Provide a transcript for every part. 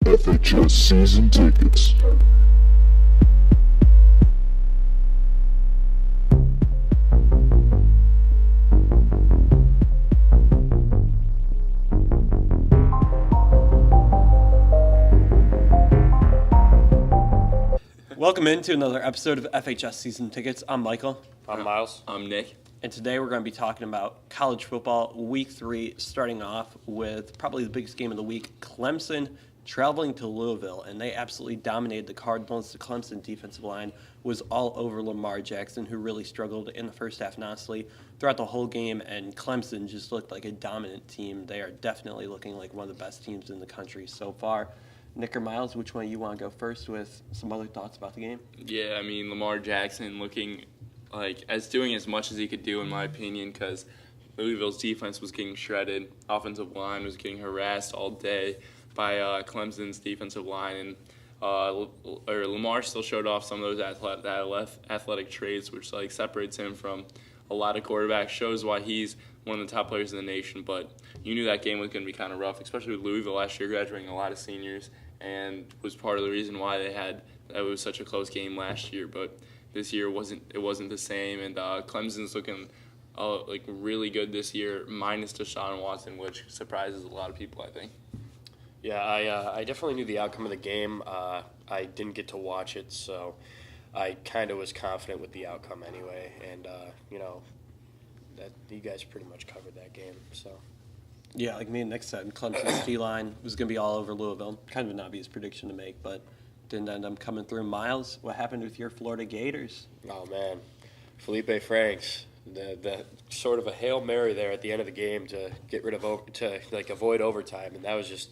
FHS Season Tickets. Welcome into another episode of FHS Season Tickets. I'm Michael. I'm Miles. I'm Nick. And today we're going to be talking about college football week 3, starting off with probably the biggest game of the week, Clemson traveling to Louisville, and they absolutely dominated the Cardinals. The Clemson defensive line was all over Lamar Jackson, who really struggled in the first half, and honestly, throughout the whole game, and Clemson just looked like a dominant team. They are definitely looking like one of the best teams in the country so far. Nick or Miles, which one you want to go first with some other thoughts about the game? Yeah, I mean, Lamar Jackson looking like doing as much as he could do, in my opinion, because Louisville's defense was getting shredded. Offensive line was getting harassed all day by Clemson's defensive line, and Lamar still showed off some of those athletic traits, which separates him from a lot of quarterbacks, shows why he's one of the top players in the nation. But you knew that game was going to be kind of rough, especially with Louisville last year graduating a lot of seniors, and was part of the reason why it was such a close game last year. But this year it wasn't the same, and Clemson's looking really good this year, minus Deshaun Watson, which surprises a lot of people, I think. Yeah, I definitely knew the outcome of the game. I didn't get to watch it, so I kind of was confident with the outcome anyway. And that you guys pretty much covered that game. So yeah, like me and Nick said, Clemson's D-line was going to be all over Louisville. Kind of an obvious prediction to make, but didn't end up coming through. Miles, what happened with your Florida Gators? Oh man, Felipe Franks, the sort of a Hail Mary there at the end of the game to get rid of avoid overtime, and that was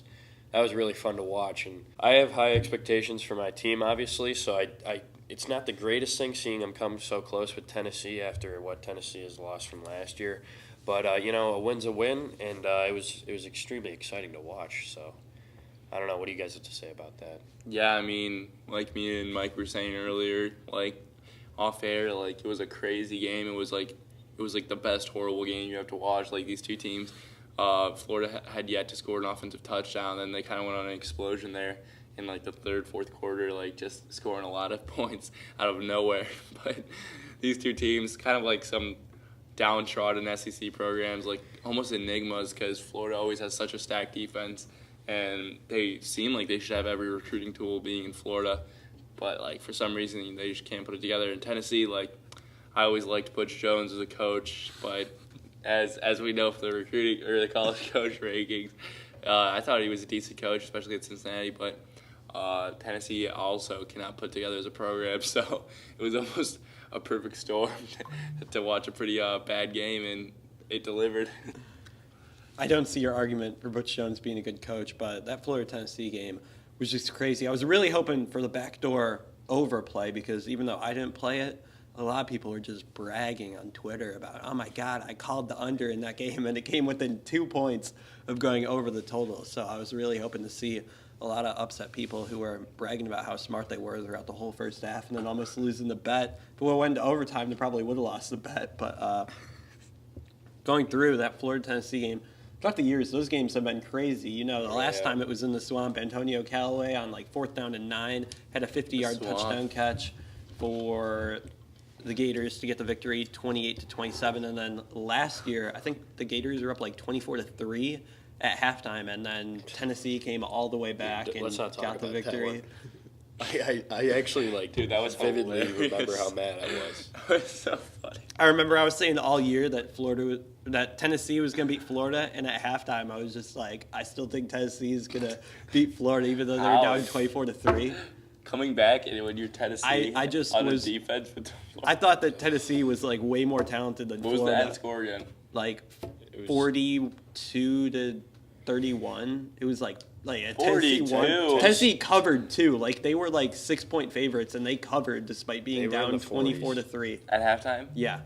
really fun to watch. And I have high expectations for my team, obviously, so I it's not the greatest thing seeing them come so close with Tennessee after what Tennessee has lost from last year. But a win's a win, and it was extremely exciting to watch. So I don't know. What do you guys have to say about that? Yeah, I mean, like me and Mike were saying earlier, off air, it was a crazy game. It was the best horrible game you have to watch. These two teams, Florida had yet to score an offensive touchdown, and they kind of went on an explosion there in the third, fourth quarter, just scoring a lot of points out of nowhere. But these two teams, kind of like some downtrodden SEC programs, almost enigmas, because Florida always has such a stacked defense, and they seem like they should have every recruiting tool being in Florida, but for some reason they just can't put it together. In Tennessee, I always liked Butch Jones as a coach, but as we know from the recruiting or the college coach rankings, I thought he was a decent coach, especially at Cincinnati, but Tennessee also cannot put together as a program, so it was almost a perfect storm to watch a pretty bad game, and it delivered. I don't see your argument for Butch Jones being a good coach, but that Florida-Tennessee game was just crazy. I was really hoping for the backdoor overplay, because even though I didn't play it, a lot of people were just bragging on Twitter about, oh my God, I called the under in that game, and it came within 2 points of going over the total. So I was really hoping to see a lot of upset people who were bragging about how smart they were throughout the whole first half and then almost losing the bet. If we went to overtime, they probably would have lost the bet. But going through that Florida-Tennessee game, throughout the years, those games have been crazy. The last time it was in the swamp, Antonio Callaway on 4th down and 9 had a 50-yard touchdown catch for the Gators to get the victory, 28-27. And then last year, I think the Gators were up 24-3 at halftime, and then Tennessee came all the way back and got the victory. I actually dude, that was vividly hilarious. remember how mad I was. That was so funny. I remember I was saying all year that Tennessee was going to beat Florida, and at halftime I was just I still think Tennessee is going to beat Florida, even though they're down 24-3. Coming back, and when you're Tennessee I just on was, the defense. I thought that Tennessee was way more talented than Florida. What was the end score again? 42-31. It was Tennessee 42. won. Tennessee covered too. They were 6-point favorites, and they covered despite being down 24-3 at halftime. Yeah.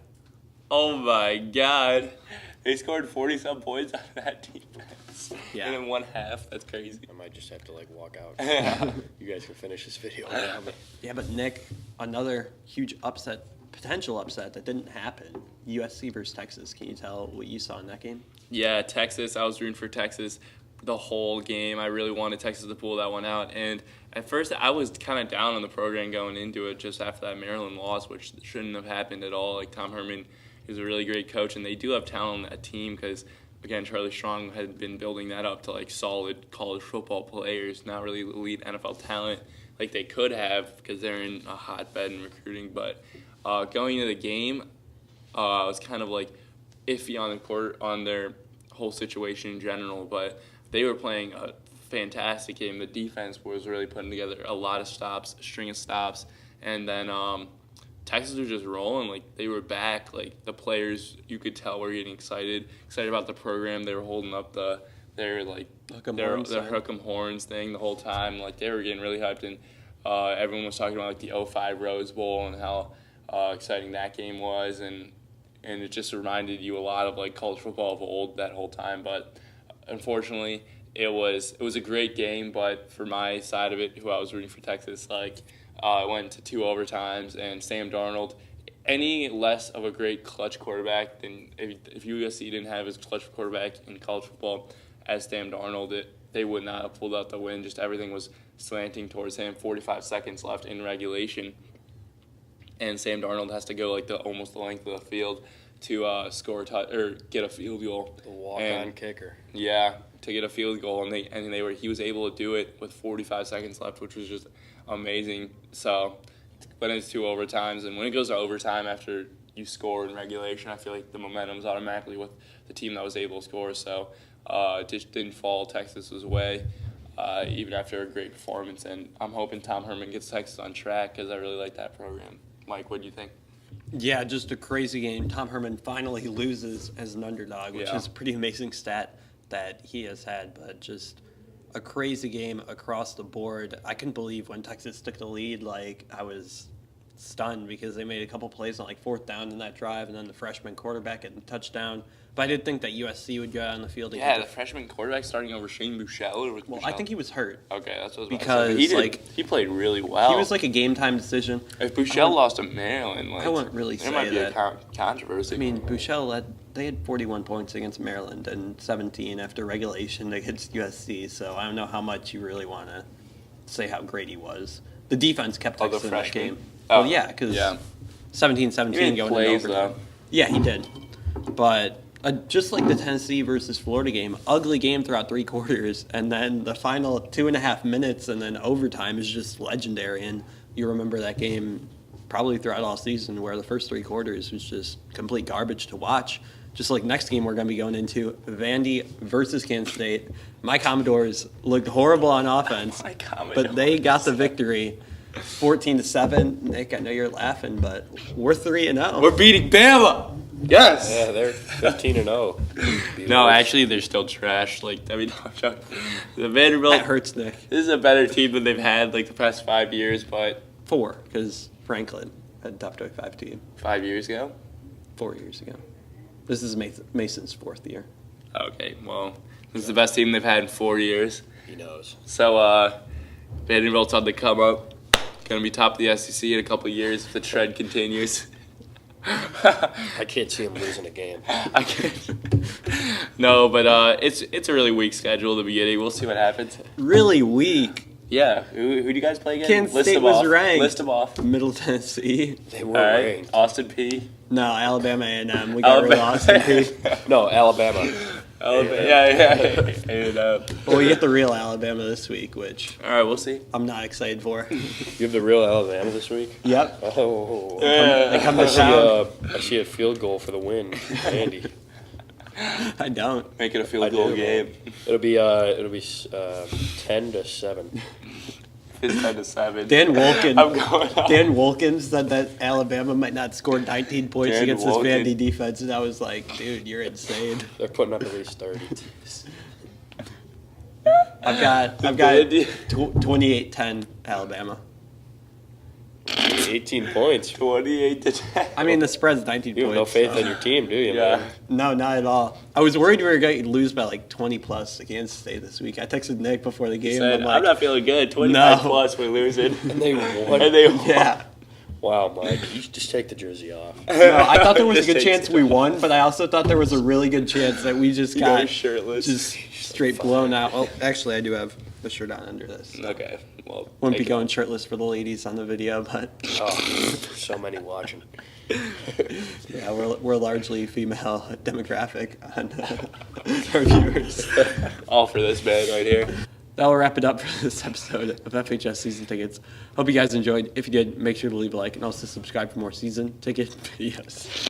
Oh my God, they scored 40-some points on that defense. Yeah. And in one half, that's crazy. I might just have to walk out. You guys can finish this video. Yeah, but Nick, another huge potential upset that didn't happen. USC versus Texas. Can you tell what you saw in that game? Yeah, Texas. I was rooting for Texas. the whole game. I really wanted Texas to pull that one out. And at first, I was kind of down on the program going into it just after that Maryland loss, which shouldn't have happened at all. Like, Tom Herman is a really great coach, and they do have talent on that team because, again, Charlie Strong had been building that up to, like, solid college football players, not really elite NFL talent like they could have because they're in a hotbed in recruiting. But going into the game, I was kind of, like, iffy on the court on their whole situation in general, but they were playing a fantastic game. The defense was really putting together a lot of stops, a string of stops, and then Texas was just rolling. Like, they were back. Like, the players, you could tell, were getting excited about the program. They were holding up their hook 'em horns thing the whole time. Like, they were getting really hyped, and everyone was talking about, like, the 05 Rose Bowl and how exciting that game was, and it just reminded you a lot of, like, college football of old that whole time. But unfortunately, it was a great game. But for my side of it, who I was rooting for Texas, like, it went to 2 overtimes, and Sam Darnold, any less of a great clutch quarterback than if USC didn't have his clutch quarterback in college football as Sam Darnold, they would not have pulled out the win. Just everything was slanting towards him. 45 seconds left in regulation, and Sam Darnold has to go like almost the length of the field to score or get a field goal. The walk-on kicker. Yeah, to get a field goal, and he was able to do it with 45 seconds left, which was just amazing. So, but it's 2 overtimes, and when it goes to overtime after you score in regulation, I feel like the momentum's automatically with the team that was able to score. So, it just didn't fall Texas's way, even after a great performance. And I'm hoping Tom Herman gets Texas on track because I really like that program. Mike, what do you think? Yeah, just a crazy game. Tom Herman finally loses as an underdog, which is a pretty amazing stat that he has had, but just a crazy game across the board. I couldn't believe when Texas took the lead. Like, I was stunned because they made a couple plays on, like, 4th down in that drive, and then the freshman quarterback getting a touchdown. But I did think that USC would go out on the field. Yeah, the freshman quarterback starting over Shane Buechele. Well, I think he was hurt. Okay, that's what I was because he played really well. He was like a game time decision. If Buechele lost to Maryland, I wouldn't really say that. There might be a controversy. I mean, Buechele they had 41 points against Maryland and 17 after regulation against USC. So I don't know how much you really want to say how great he was. The defense kept Texas in that game. Oh, well, yeah, because 17-17 going into overtime. Yeah, he did. But just like the Tennessee versus Florida game, ugly game throughout 3 quarters, and then the final 2.5 minutes and then overtime is just legendary. And you remember that game probably throughout all season where the first 3 quarters was just complete garbage to watch. Just like next game we're going to be going into, Vandy versus Kansas State. My Commodores looked horrible on offense, but they got the victory. 14-7. Nick, I know you're laughing, but we're 3-0. We're beating Bama. Yes. Yeah, they're 15-0. No, actually, they're still trash. Like, I mean, the Vanderbilt. That hurts, Nick. This is a better team than they've had like the past 5 years, but 4, because Franklin had a top 25 team. 5 years ago. 4 years ago. This is Mason's 4th year. Okay, well, this is the best team they've had in 4 years. He knows. So, Vanderbilt's on the come up. Going to be top of the SEC in a couple of years if the trend continues. I can't see him losing a game. I can't. No, but it's a really weak schedule at the beginning. We'll see what happens. Really weak. Yeah. Who do you guys play again? Kansas State was ranked. List them off. Middle Tennessee. They were ranked. Austin P. No, Alabama A&M. We got rid of Austin P. No, Alabama. Yeah. And, Well, we get the real Alabama this week, which all right, we'll see. I'm not excited for. You have the real Alabama this week? Yep. Oh. They come to town. I see a field goal for the win, Andy. I don't. Make it a field goal game. It'll be 10-7. It's 10-7. Dan Wolken. I'm going on. Dan Wolken said that Alabama might not score 19 points Dan against Wolken. this Vandy defense, and I was like, dude, you're insane. They're putting up at least 30. I've got Vandy. 28-10 Alabama. 18 points. 28-10. I mean, the spread's 19 You have no points. faith so- in your team, do you? Yeah. man? No, not at all. I was worried we were going to lose by like 20 plus against State this week. I texted Nick before the game. Said, I'm like, I'm not feeling good. 25 No. plus, we're losing. And they won. And they won. yeah. Wow, Mike, you should just take the jersey off. No, I thought there was a Just good take chance it we off. won, but I also thought there was a really good chance that we just You got go shirtless. just straight blown out. Oh, actually, I do have the shirt on under this. Okay. Well, Wouldn't be take it. going shirtless for the ladies on the video, but Oh, so many watching. yeah, we're largely female demographic on our viewers. All for this man right here. That'll wrap it up for this episode of FHS Season Tickets. Hope you guys enjoyed. If you did, make sure to leave a like and also subscribe for more season ticket videos.